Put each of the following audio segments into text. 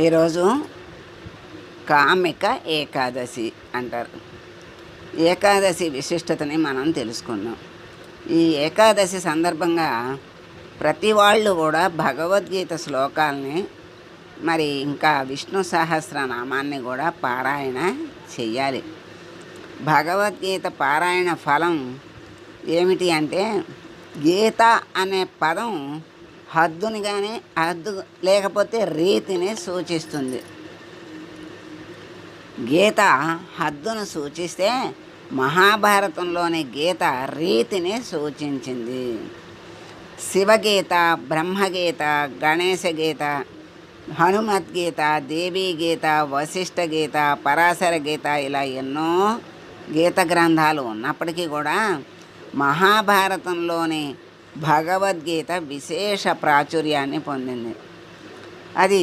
ఈరోజు కామిక ఏకాదశి అంటారు. ఏకాదశి విశిష్టతని మనం తెలుసుకుందాం. ఈ ఏకాదశి సందర్భంగా ప్రతి వాళ్ళు కూడా భగవద్గీత శ్లోకాలని మరి ఇంకా విష్ణు సహస్రనామాన్ని కూడా పారాయణ చెయ్యాలి. భగవద్గీత పారాయణ ఫలం ఏమిటి అంటే, గీత అనే పదం హద్దుని కానీ హద్దు లేకపోతే రీతిని సూచిస్తుంది. గీత హద్దును సూచిస్తే మహాభారతంలోని గీత రీతిని సూచించింది. శివగీత, బ్రహ్మగీత, గణేశ గీత, హనుమద్గీత, దేవీ గీత, వశిష్ఠ గీత, పరాశర గీత, ఇలా ఎన్నో గీత గ్రంథాలు ఉన్నప్పటికీ కూడా మహాభారతంలోని భగవద్గీత విశేష ప్రాచుర్యాన్ని పొందింది. అది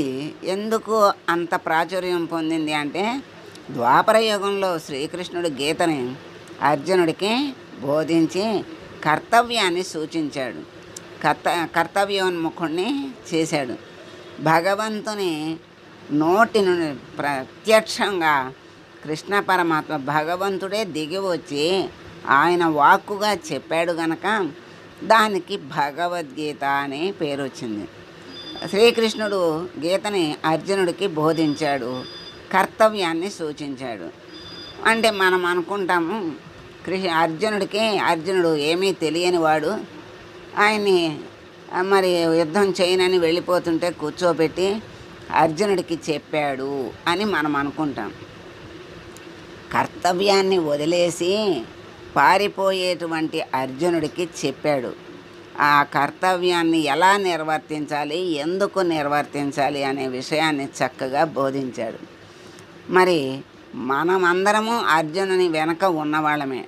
ఎందుకు అంత ప్రాచుర్యం పొందింది అంటే, ద్వాపర యుగంలో శ్రీకృష్ణుడు గీతని అర్జునుడికి బోధించి కర్తవ్యాన్ని సూచించాడు. కర్తవ్యోన్ముఖుణ్ణి చేశాడు. భగవంతుని నోటి నుండి ప్రత్యక్షంగా కృష్ణ పరమాత్మ భగవంతుడే దిగి వచ్చి ఆయన వాక్కుగా చెప్పాడు గనక దానికి భగవద్గీత అనే పేరు వచ్చింది. శ్రీకృష్ణుడు గీతని అర్జునుడికి బోధించాడు, కర్తవ్యాన్ని సూచించాడు. అంటే మనం అనుకుంటాము అర్జునుడు ఏమీ తెలియనివాడు, ఆయన్ని మరి యుద్ధం చేయనని వెళ్ళిపోతుంటే కూర్చోబెట్టి అర్జునుడికి చెప్పాడు అని మనం అనుకుంటాం. కర్తవ్యాన్ని వదిలేసి పారిపోయేటువంటి అర్జునుడికి చెప్పాడు. ఆ కర్తవ్యాన్ని ఎలా నిర్వర్తించాలి, ఎందుకు నిర్వర్తించాలి అనే విషయాన్ని చక్కగా బోధించాడు. మరి మనమందరము అర్జునుని వెనక ఉన్నవాళ్ళమే.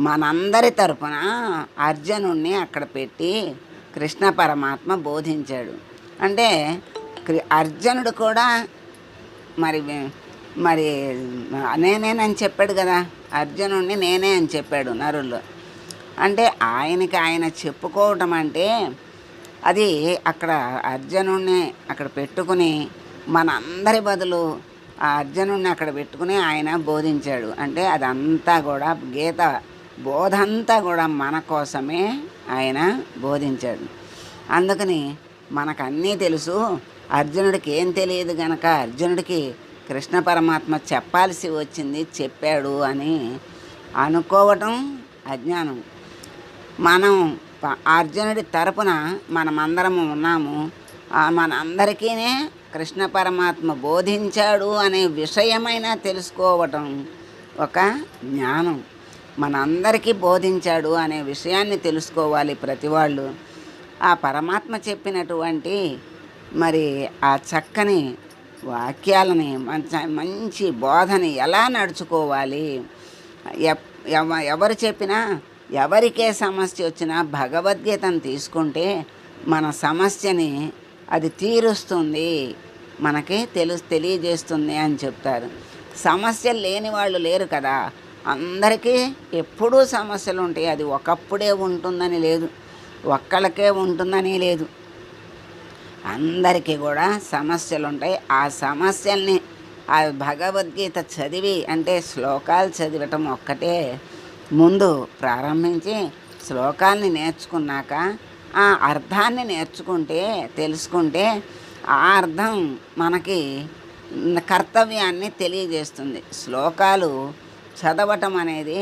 మనందరి తరపున అర్జునుడిని అక్కడ పెట్టి కృష్ణ పరమాత్మ బోధించాడు. అంటే అర్జునుడు కూడా మరి మరి నేనేనని చెప్పాడు కదా, అర్జునుడిని నేనే అని చెప్పాడు నరుల్లో. అంటే ఆయన చెప్పుకోవటం అంటే అది అక్కడ అర్జునుడిని అక్కడ పెట్టుకుని మనందరి బదులు ఆ అర్జునుడిని అక్కడ పెట్టుకుని ఆయన బోధించాడు. అంటే అదంతా కూడా గీత బోధంతా కూడా మన కోసమే ఆయన బోధించాడు. అందుకని మనకన్నీ తెలుసు, అర్జునుడికి ఏం తెలియదు గనక అర్జునుడికి కృష్ణ పరమాత్మ చెప్పాల్సి వచ్చింది, చెప్పాడు అని అనుకోవటం అజ్ఞానం. మనం అర్జునుడి తరపున మనమందరము ఉన్నాము. మనందరికీ కృష్ణ పరమాత్మ బోధించాడు అనే విషయమైనా తెలుసుకోవటం ఒక జ్ఞానం. మనందరికీ బోధించాడు అనే విషయాన్ని తెలుసుకోవాలి ప్రతి వాళ్ళు. ఆ పరమాత్మ చెప్పినటువంటి మరి ఆ చక్కని వాక్యాలని మంచి బోధని ఎలా నడుచుకోవాలి, ఎవరు చెప్పినా ఎవరికే సమస్య వచ్చినా భగవద్గీతను తీసుకుంటే మన సమస్యని అది తీరుస్తుంది, మనకి తెలియజేస్తుంది అని చెప్తారు. సమస్యలు లేని వాళ్ళు లేరు కదా, అందరికీ ఎప్పుడూ సమస్యలు ఉంటాయి. అది ఒకప్పుడే ఉంటుందని లేదు, ఒక్కళ్ళకే ఉంటుందని లేదు, అందరికీ కూడా సమస్యలు ఉంటాయి. ఆ సమస్యల్ని ఆ భగవద్గీత చదివి, అంటే శ్లోకాలు చదివటం ఒక్కటే ముందు ప్రారంభించి శ్లోకాల్ని నేర్చుకున్నాక ఆ అర్థాన్ని తెలుసుకుంటే ఆ అర్థం మనకి కర్తవ్యాన్ని తెలియజేస్తుంది. శ్లోకాలు చదవటం అనేది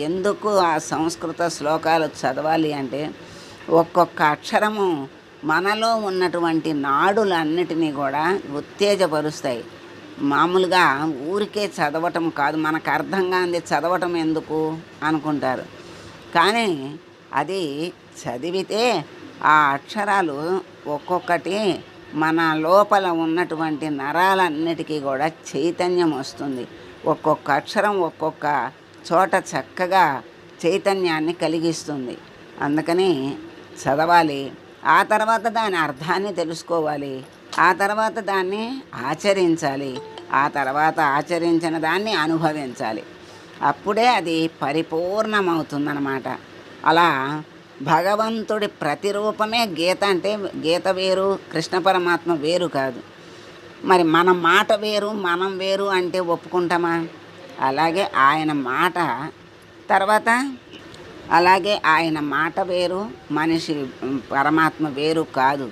ఎందుకు ఆ సంస్కృత శ్లోకాలు చదవాలి అంటే, ఒక్కొక్క అక్షరము మనలో ఉన్నటువంటి నాడులన్నిటినీ కూడా ఉత్తేజపరుస్తాయి. మామూలుగా ఊరికే చదవటం కాదు, మనకు అర్థం కానిది చదవటం ఎందుకు అనుకుంటారు. కానీ అది చదివితే ఆ అక్షరాలు ఒక్కొక్కటి మన లోపల ఉన్నటువంటి నరాలన్నిటికీ కూడా చైతన్యం వస్తుంది. ఒక్కొక్క అక్షరం ఒక్కొక్క చోట చక్కగా చైతన్యాన్ని కలిగిస్తుంది. అందుకని చదవాలి. ఆ తర్వాత దాని అర్థాన్ని తెలుసుకోవాలి. ఆ తర్వాత దాన్ని ఆచరించాలి. ఆ తర్వాత ఆచరించిన దాన్ని అనుభవించాలి. అప్పుడే అది పరిపూర్ణమవుతుందన్నమాట. అలా భగవంతుడి ప్రతిరూపమే గీత. అంటే గీత వేరు, కృష్ణ పరమాత్మ వేరు కాదు. మరి మన మాట వేరు, మనం వేరు అంటే ఒప్పుకుంటామా? అలాగే ఆయన మాట తర్వాత అలాగే ఆయన మాట వేరు, మనిషి పరమాత్మ వేరు కాదు,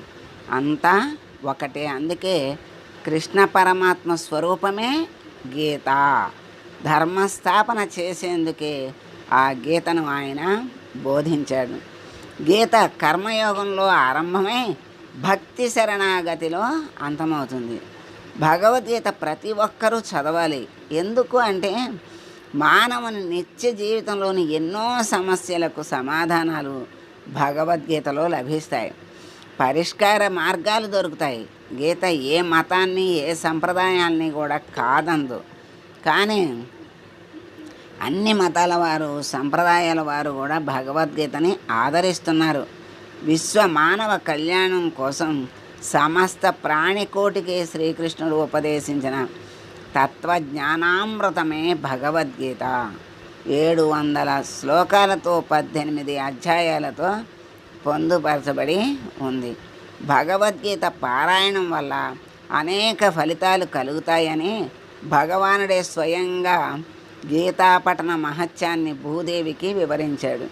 అంతా ఒకటే. అందుకే కృష్ణ పరమాత్మ స్వరూపమే గీత. ధర్మస్థాపన చేసేందుకే ఆ గీతను ఆయన బోధించాడు. గీత కర్మయోగంలో ఆరంభమై భక్తి శరణాగతిలో అంతమవుతుంది. భగవద్గీత ప్రతి ఒక్కరూ చదవాలి. ఎందుకు అంటే మానవుని నిత్య జీవితంలోని ఎన్నో సమస్యలకు సమాధానాలు భగవద్గీతలో లభిస్తాయి. పరిష్కార మార్గాలు దొరుకుతాయి. గీత ఏ మతాన్ని, ఏ సంప్రదాయాల్ని కూడా కాదందు. కానీ అన్ని మతాల వారు, సంప్రదాయాల వారు కూడా భగవద్గీతని ఆదరిస్తున్నారు. విశ్వ మానవ కళ్యాణం కోసం సమస్త ప్రాణికోటికి శ్రీకృష్ణుడు ఉపదేశించిన తత్వజ్ఞానామృతమే భగవద్గీత. 700 శ్లోకాలతో 18 అధ్యాయాలతో పొందుపరచబడి ఉంది. భగవద్గీత పారాయణం వల్ల అనేక ఫలితాలు కలుగుతాయని భగవానుడే స్వయంగా గీతాపఠన మహత్యాన్ని భూదేవికి వివరించాడు.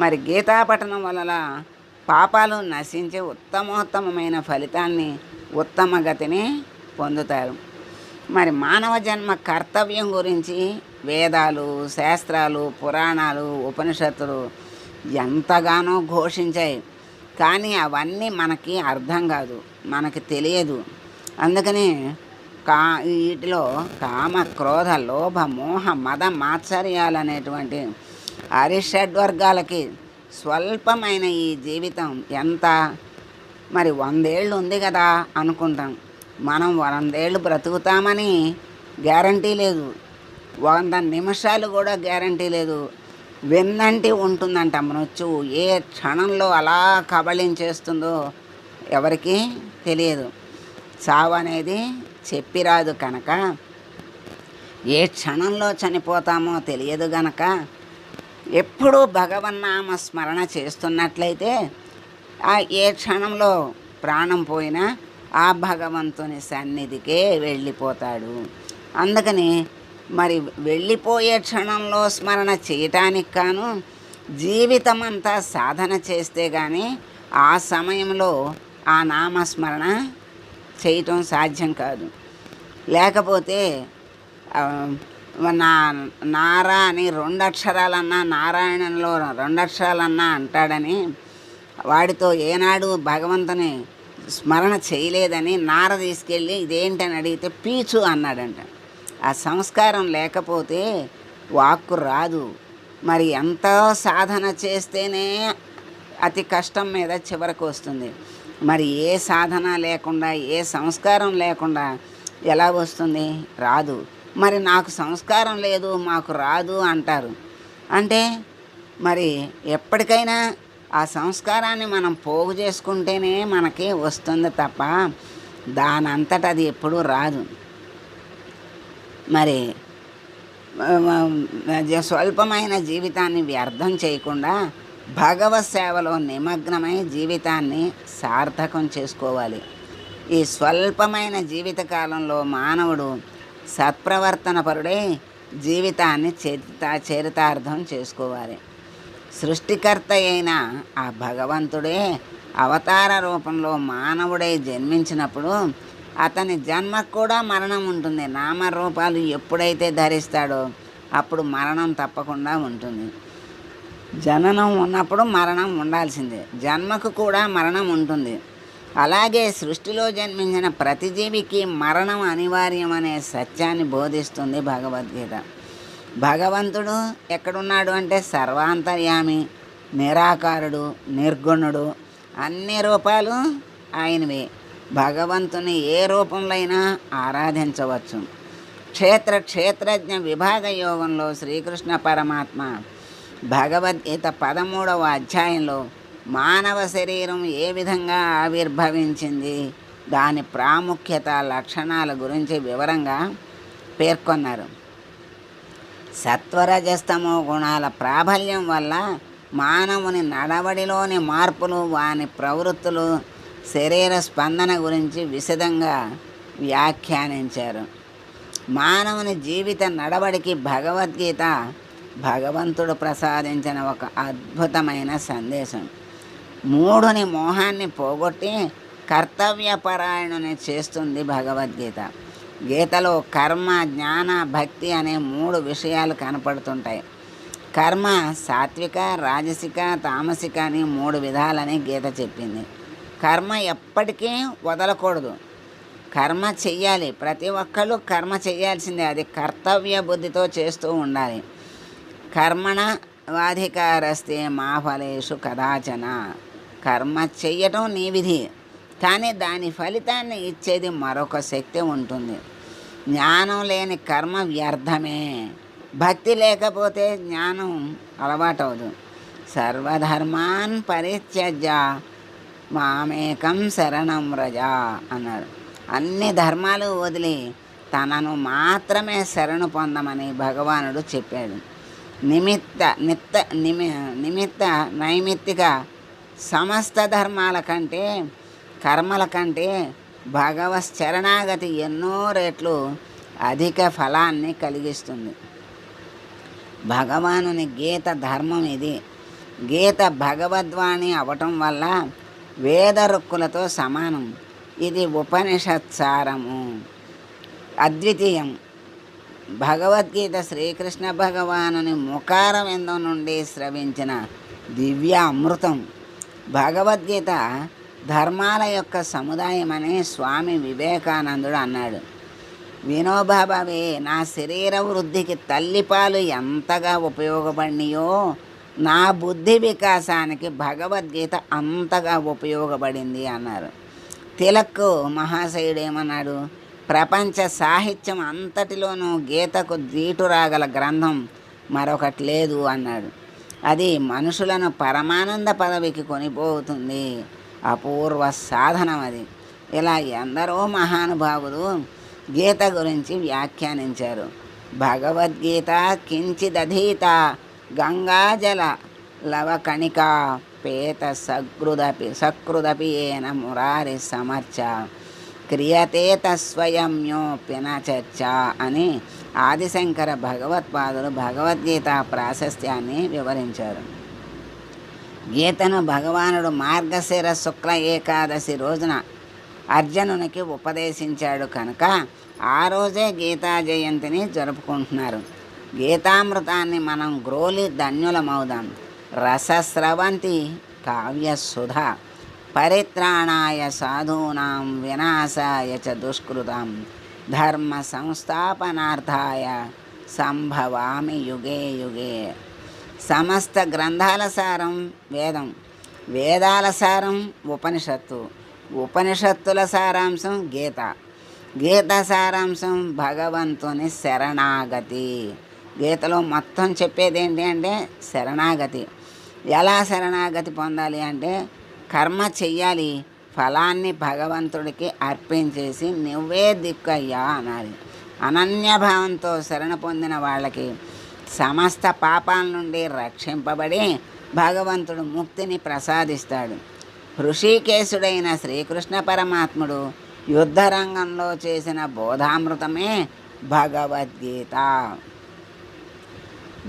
మరి గీతాపఠనం వల్ల పాపాలు నశించి ఉత్తమోత్తమైన ఫలితాన్ని, ఉత్తమ గతిని పొందుతారు. మరి మానవ జన్మ కర్తవ్యం గురించి వేదాలు, శాస్త్రాలు, పురాణాలు, ఉపనిషత్తులు ఎంతగానో ఘోషించాయి. కానీ అవన్నీ మనకి అర్థం కాదు, మనకి తెలియదు. అందుకని వీటిలో కామ, క్రోధ, లోభ, మోహ, మద, మాత్సర్యాలు అనేటువంటి అరిషడ్వర్గాలకి స్వల్పమైన ఈ జీవితం ఎంత మరి 100 ఏళ్ళు ఉంది కదా అనుకుంటాం. మనం 100 ఏళ్ళు బ్రతుకుతామని గ్యారంటీ లేదు. 100 నిమిషాలు కూడా గ్యారంటీ లేదు. వెన్నంటి ఉంటుందంట మృత్యువు. ఏ క్షణంలో అలా కబళించేస్తుందో ఎవరికీ తెలియదు. చావు అనేది చెప్పిరాదు కనుక, ఏ క్షణంలో చనిపోతామో తెలియదు గనక ఎప్పుడూ భగవన్నామ స్మరణ చేస్తున్నట్లయితే ఏ క్షణంలో ప్రాణం పోయినా ఆ భగవంతుని సన్నిధికే వెళ్ళిపోతాడు. అందుకని మరి వెళ్ళిపోయే క్షణంలో స్మరణ చేయటానికి కాను జీవితం అంతా సాధన చేస్తే కానీ ఆ సమయంలో ఆ నామస్మరణ చేయటం సాధ్యం కాదు. లేకపోతే నారా అని 2 అక్షరాలన్నా, నారాయణంలో 2 అక్షరాలన్నా అంటాడని వాడితో ఏనాడు భగవంతుని స్మరణ చేయలేదని నార తీసుకెళ్ళి ఇదేంటని అడిగితే పీచు అన్నాడంట. ఆ సంస్కారం లేకపోతే వాక్కు రాదు. మరి ఎంతో సాధన చేస్తేనే అతి కష్టం మీద చివరకు వస్తుంది. మరి ఏ సాధన లేకుండా, ఏ సంస్కారం లేకుండా ఎలా వస్తుంది? రాదు. మరి నాకు సంస్కారం లేదు, మాకు రాదు అంటారు. అంటే మరి ఎప్పటికైనా ఆ సంస్కారాన్ని మనం పోగు చేసుకుంటేనే మనకి వస్తుంది తప్ప దానంతట అది ఎప్పుడూ రాదు. మరి స్వల్పమైన జీవితాన్ని వ్యర్థం చేయకుండా భగవత్ సేవలో నిమగ్నమై జీవితాన్ని సార్థకం చేసుకోవాలి. ఈ స్వల్పమైన జీవితకాలంలో మానవుడు సత్ప్రవర్తనపరుడై జీవితాన్ని చరితార్థం చేసుకోవాలి. సృష్టికర్త అయిన ఆ భగవంతుడే అవతార రూపంలో మానవుడై జన్మించినప్పుడు అతని జన్మకు కూడా మరణం ఉంటుంది. నామరూపాలు ఎప్పుడైతే ధరిస్తాడో అప్పుడు మరణం తప్పకుండా ఉంటుంది. జననం ఉన్నప్పుడు మరణం ఉండాల్సిందే, జన్మకు కూడా మరణం ఉంటుంది. అలాగే సృష్టిలో జన్మించిన ప్రతి జీవికి మరణం అనివార్యమనే సత్యాన్ని బోధిస్తుంది భగవద్గీత. భగవంతుడు ఎక్కడున్నాడు అంటే సర్వాంతర్యామి, నిరాకారుడు, నిర్గుణుడు, అన్ని రూపాలు ఆయనవే. భగవంతుని ఏ రూపంలో అయినా ఆరాధించవచ్చు. క్షేత్రజ్ఞ విభాగ యోగంలో శ్రీకృష్ణ పరమాత్మ భగవద్గీత 13వ అధ్యాయంలో మానవ శరీరం ఏ విధంగా ఆవిర్భవించింది, దాని ప్రాముఖ్యత, లక్షణాల గురించి వివరంగా పేర్కొన్నారు. సత్వరజస్తమో గుణాల ప్రాబల్యం వల్ల మానవుని నడవడిలోని మార్పులు, వాని ప్రవృత్తులు, శరీర స్పందన గురించి విశదంగా వ్యాఖ్యానించారు. మానవుని జీవిత నడవడికి భగవద్గీత భగవంతుడు ప్రసాదించిన ఒక అద్భుతమైన సందేశం. మూఢుని మోహాన్ని పోగొట్టి కర్తవ్యపరాయణుని చేస్తుంది భగవద్గీత. గీతలో కర్మ, జ్ఞాన, భక్తి అనే 3 విషయాలు కనపడుతుంటాయి. కర్మ సాత్విక, రాజసిక, తామసిక అని 3 విధాలని గీత చెప్పింది. కర్మ ఎప్పటికీ వదలకూడదు, కర్మ చెయ్యాలి. ప్రతి ఒక్కళ్ళు కర్మ చెయ్యాల్సిందే, అది కర్తవ్య బుద్ధితో చేస్తూ ఉండాలి. కర్మణ వాధికారస్తే మా ఫలేషు కదాచన. కర్మ చెయ్యటం నీ విధి, కానీ దాని ఫలితాన్ని ఇచ్చేది మరొక శక్తి ఉంటుంది. జ్ఞానం లేని కర్మ వ్యర్థమే. భక్తి లేకపోతే జ్ఞానం అలవాటవదు. సర్వధర్మాన్ పరిత్యజ్య మామేకం శరణం వ్రజ అన్నాడు. అన్ని ధర్మాలు వదిలి తనను మాత్రమే శరణు పొందమని భగవానుడు చెప్పాడు. నిమిత్త నైమిత్తిక సమస్త ధర్మాల కంటే, కర్మల కంటే భగవశ్చరణాగతి ఎన్నో రెట్లు అధిక ఫలాన్ని కలిగిస్తుంది. భగవానుని గీత ధర్మం ఇది. గీత భగవద్వాణి అవటం వల్ల వేద రుక్కులతో సమానం. ఇది ఉపనిషత్సారము, అద్వితీయం. భగవద్గీత శ్రీకృష్ణ భగవానుని ముఖారవిందం నుండి స్రవించిన దివ్య అమృతం. భగవద్గీత ధర్మాల యొక్క సముదాయమని స్వామి వివేకానందుడు అన్నాడు. వినోబాబావే, నా శరీర వృద్ధికి తల్లిపాలు ఎంతగా ఉపయోగపడినాయో నా బుద్ధి వికాసానికి భగవద్గీత అంతగా ఉపయోగపడింది అన్నారు. తిలక్ మహాశయుడు ఏమన్నాడు? ప్రపంచ సాహిత్యం అంతటిలోనూ గీతకు దీటురాగల గ్రంథం మరొకటి లేదు అన్నాడు. అది మనుషులను పరమానంద పదవికి కొనిపోతుంది. అపూర్వ సాధనం అది. ఇలా ఎందరో మహానుభావులు గీత గురించి వ్యాఖ్యానించారు. భగవద్గీత కించిదధీత గంగాజల లవకణిక పేత సకృదపి ఏన మురారి సమర్చ క్రియతే తస్వయమ్యోప్యన చర్చ అని ఆదిశంకర భగవత్పాదులు భగవద్గీత ప్రాశస్త్యాన్ని వివరించారు. గీతను భగవానుడు మార్గశిర శుక్ల ఏకాదశి రోజున అర్జునునికి ఉపదేశించాడు కనుక ఆ రోజే గీతా జయంతిని జరుపుకుంటున్నారు. గీతామృతాన్ని మనం గ్రోలి ధన్యులమవుదాం. రసస్రవంతి కావ్యసుధ పరిత్రాణాయ సాధూనాం వినాశాయ చ దుష్కృతాం ధర్మ సంస్థాపనార్థాయ సంభవామి యుగే యుగే. సమస్త గ్రంథాల సారం వేదం, వేదాల సారం ఉపనిషత్తు, ఉపనిషత్తుల సారాంశం గీత, గీత సారాంశం భగవంతుని శరణాగతి. గీతలో మొత్తం చెప్పేది ఏంటి అంటే శరణాగతి. ఎలా శరణాగతి పొందాలి అంటే కర్మ చెయ్యాలి, ఫలాన్ని భగవంతుడికి అర్పించేసి నువ్వే దిక్కయ్యా అనాలి. అనన్యభావంతో శరణ పొందిన వాళ్ళకి సమస్త పాపాల నుండి రక్షింపబడి భగవంతుడు ముక్తిని ప్రసాదిస్తాడు. హృషికేశుడైన శ్రీకృష్ణ పరమాత్ముడు యుద్ధరంగంలో చేసిన బోధామృతమే భగవద్గీత.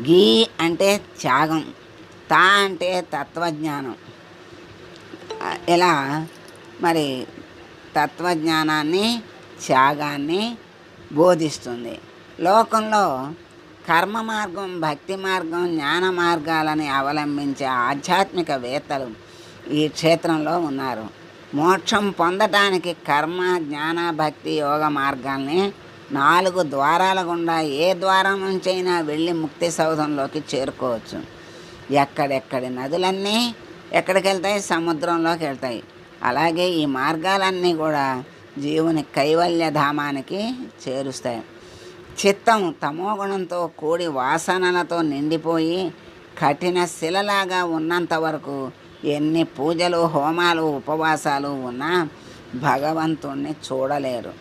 గీ అంటే త్యాగం, తా అంటే తత్వజ్ఞానం. ఇలా మరి తత్వజ్ఞానాన్ని, త్యాగాన్ని బోధిస్తుంది. లోకంలో కర్మ మార్గం, భక్తి మార్గం, జ్ఞాన మార్గాలని అవలంబించే ఆధ్యాత్మికవేత్తలు ఈ క్షేత్రంలో ఉన్నారు. మోక్షం పొందటానికి కర్మ, జ్ఞాన, భక్తి, యోగ మార్గాల్ని 4 ద్వారాల గుండా ఏ ద్వారం నుంచైనా వెళ్ళి ముక్తి సౌధంలోకి చేరుకోవచ్చు. ఎక్కడెక్కడి నదులన్నీ ఎక్కడికి వెళ్తాయి? సముద్రంలోకి వెళ్తాయి. అలాగే ఈ మార్గాలన్నీ కూడా జీవుని కైవల్యధామానికి చేరుస్తాయి. చిత్తం తమోగుణంతో కూడి వాసనలతో నిండిపోయి కఠిన శిలలాగా ఉన్నంత వరకు ఎన్ని పూజలు, హోమాలు, ఉపవాసాలు ఉన్నా భగవంతుణ్ణి చూడలేరు.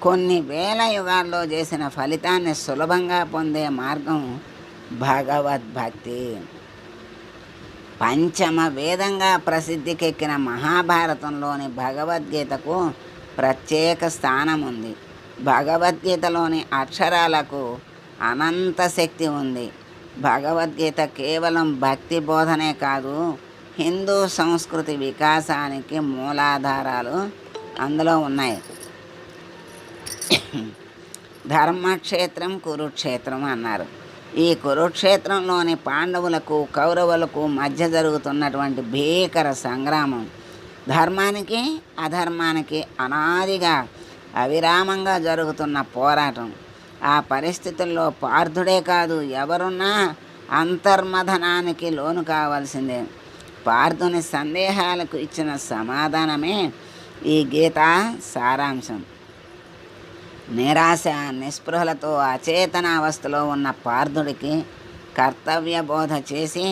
కొన్ని వేల యుగాల్లో చేసిన ఫలితాన్ని సులభంగా పొందే మార్గం భగవద్భక్తి. పంచమ వేదంగా ప్రసిద్ధికెక్కిన మహాభారతంలోని భగవద్గీతకు ప్రత్యేక స్థానం ఉంది. భగవద్గీతలోని అక్షరాలకు అనంత శక్తి ఉంది. భగవద్గీత కేవలం భక్తి బోధనే కాదు, హిందూ సంస్కృతి వికాసానికి మూలాధారాలు అందులో ఉన్నాయి. ధర్మక్షేత్రం కురుక్షేత్రం అన్నారు. ఈ కురుక్షేత్రంలోని పాండవులకు కౌరవులకు మధ్య జరుగుతున్నటువంటి భీకర సంగ్రామం, ధర్మానికి అధర్మానికి అనాదిగా అవిరామంగా జరుగుతున్న పోరాటం. ఆ పరిస్థితుల్లో పార్థుడే కాదు, ఎవరున్నా అంతర్మథనానికి లోను కావాల్సిందే. పార్థుని సందేహాలకు ఇచ్చిన సమాధానమే ఈ గీత సారాంశం. నిరాశ నిస్పృహలతో అచేతనావస్థలో ఉన్న పార్థుడికి కర్తవ్య బోధ చేసి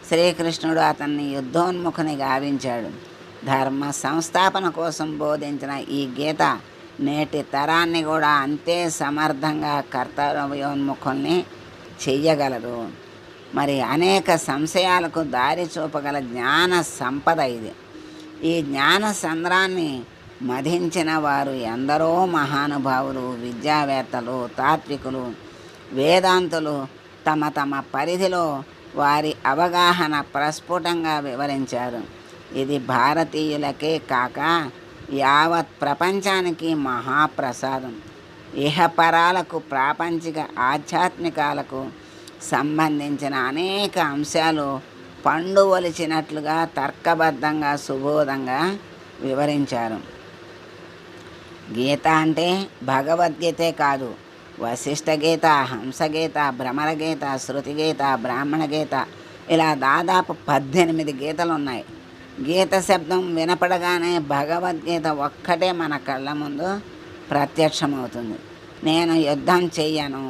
శ్రీకృష్ణుడు అతన్ని యుద్ధోన్ముఖుని గావించాడు. ధర్మ సంస్థాపన కోసం బోధించిన ఈ గీత నేటి తరాన్ని కూడా అంతే సమర్థంగా కర్తవ్యోన్ముఖుల్ని చెయ్యగలదు. మరి అనేక సంశయాలకు దారి చూపగల జ్ఞాన సంపద ఇది. ఈ జ్ఞాన సంద్రాన్ని మధించిన వారు ఎందరో మహానుభావులు, విద్యావేత్తలు, తాత్వికులు, వేదాంతులు తమ తమ పరిధిలో వారి అవగాహన ప్రస్ఫుటంగా వివరించారు. ఇది భారతీయులకే కాక యావత్ ప్రపంచానికి మహాప్రసాదం. ఇహపరాలకు, ప్రాపంచిక ఆధ్యాత్మికాలకు సంబంధించిన అనేక అంశాలు పండు ఒలిచినట్లుగా తర్కబద్ధంగా సుబోధంగా వివరించారు. గీత అంటే భగవద్గీతే కాదు, వశిష్ఠ గీత, హంసగీత, భ్రమరగీత, శృతిగీత, బ్రాహ్మణ గీత, ఇలా దాదాపు 18 గీతలు ఉన్నాయి. గీత శబ్దం వినపడగానే భగవద్గీత ఒక్కటే మన కళ్ళ ముందు ప్రత్యక్షమవుతుంది. నేను యుద్ధం చెయ్యను,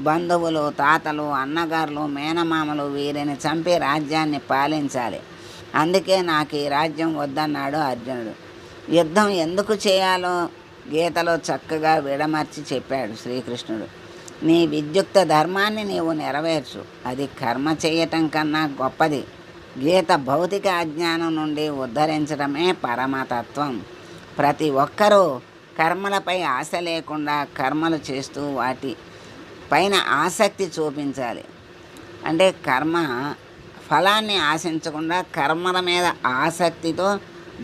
బంధువులు, తాతలు, అన్నగారులు, మేనమామలు వీరిని చంపి రాజ్యాన్ని పాలించాలి, అందుకే నాకు ఈ రాజ్యం వద్దన్నాడు అర్జునుడు. యుద్ధం ఎందుకు చేయాలో గీతలో చక్కగా విడమర్చి చెప్పాడు శ్రీకృష్ణుడు. నీ విద్యుక్త ధర్మాన్ని నీవు నెరవేర్చు, అది కర్మ చేయటం కన్నా గొప్పది. గీత భౌతిక అజ్ఞానం నుండి ఉద్ధరించడమే పరమతత్వం. ప్రతి ఒక్కరూ కర్మలపై ఆశ లేకుండా కర్మలు చేస్తూ వాటి పైన ఆసక్తి చూపించాలి. అంటే కర్మ ఫలాన్ని ఆశించకుండా కర్మల మీద ఆసక్తితో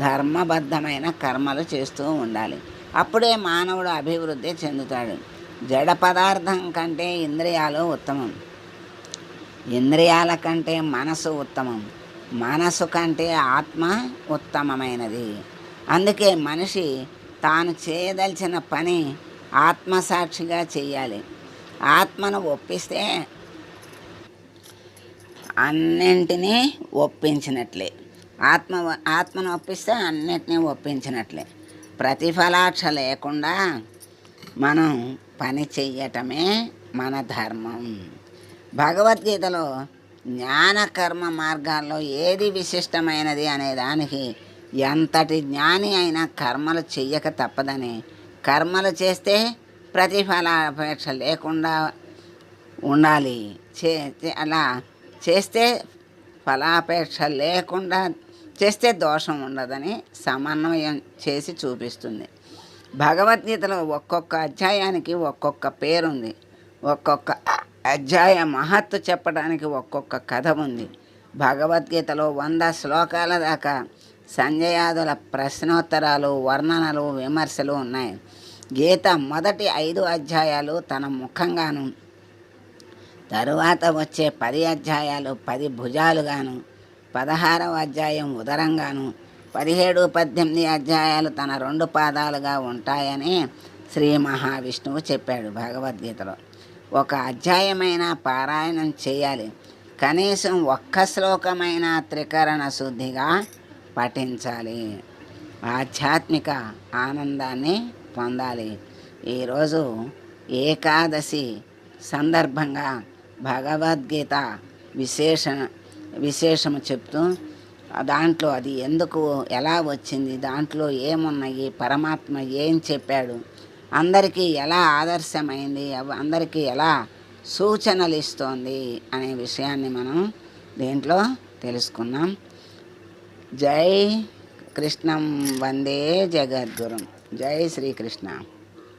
ధర్మబద్ధమైన కర్మలు చేస్తూ ఉండాలి. అప్పుడే మానవుడు అభివృద్ధి చెందుతాడు. జడ పదార్థం కంటే ఇంద్రియాలు ఉత్తమం, ఇంద్రియాల కంటే మనసు ఉత్తమం, మనసు కంటే ఆత్మ ఉత్తమమైనది. అందుకే మనిషి తాను చేయదలిచిన పని ఆత్మసాక్షిగా చెయ్యాలి. ఆత్మను ఒప్పిస్తే అన్నింటినీ ఒప్పించినట్లే. ఆత్మను ఒప్పిస్తే అన్నింటినీ ఒప్పించినట్లే. ప్రతిఫలాక్ష లేకుండా మనం పని చెయ్యటమే మన ధర్మం. భగవద్గీతలో జ్ఞానకర్మ మార్గాల్లో ఏది విశిష్టమైనది అనే దానికి ఎంతటి జ్ఞాని అయినా కర్మలు చెయ్యక తప్పదని, కర్మలు చేస్తే ప్రతిఫలాపేక్ష లేకుండా ఉండాలి, అలా చేస్తే ఫలాపేక్ష లేకుండా చేస్తే దోషం ఉండదని సమన్వయం చేసి చూపిస్తుంది. భగవద్గీతలో ఒక్కొక్క అధ్యాయానికి ఒక్కొక్క పేరుంది. ఒక్కొక్క అధ్యాయ మహత్తు చెప్పడానికి ఒక్కొక్క కథ ఉంది. భగవద్గీతలో 100 శ్లోకాల దాకా సంజయాదుల ప్రశ్నోత్తరాలు, వర్ణనలు, విమర్శలు ఉన్నాయి. గీత మొదటి 5 అధ్యాయాలు తన ముఖంగాను, తరువాత వచ్చే 10 అధ్యాయాలు 10 భుజాలుగాను, 16వ అధ్యాయం ఉదరంగాను, 17, 18 అధ్యాయాలు తన 2 పాదాలుగా ఉంటాయని శ్రీ మహావిష్ణువు చెప్పాడు భగవద్గీతలో. ఒక అధ్యాయమైన పారాయణం చేయాలి. కనీసం ఒక్క శ్లోకమైన త్రికరణ శుద్ధిగా పఠించాలి. ఆధ్యాత్మిక ఆనందాన్ని పొందాలి. ఈరోజు ఏకాదశి సందర్భంగా భగవద్గీత విశేషము చెప్తూ దాంట్లో అది ఎందుకు, ఎలా వచ్చింది, దాంట్లో ఏమున్నాయి, పరమాత్మ ఏం చెప్పాడు, అందరికీ ఎలా ఆదర్శమైంది, అందరికీ ఎలా సూచనలు ఇస్తోంది అనే విషయాన్ని మనం దీంట్లో తెలుసుకున్నాం. జై కృష్ణం వందే జగద్గురుం. జై శ్రీకృష్ణ.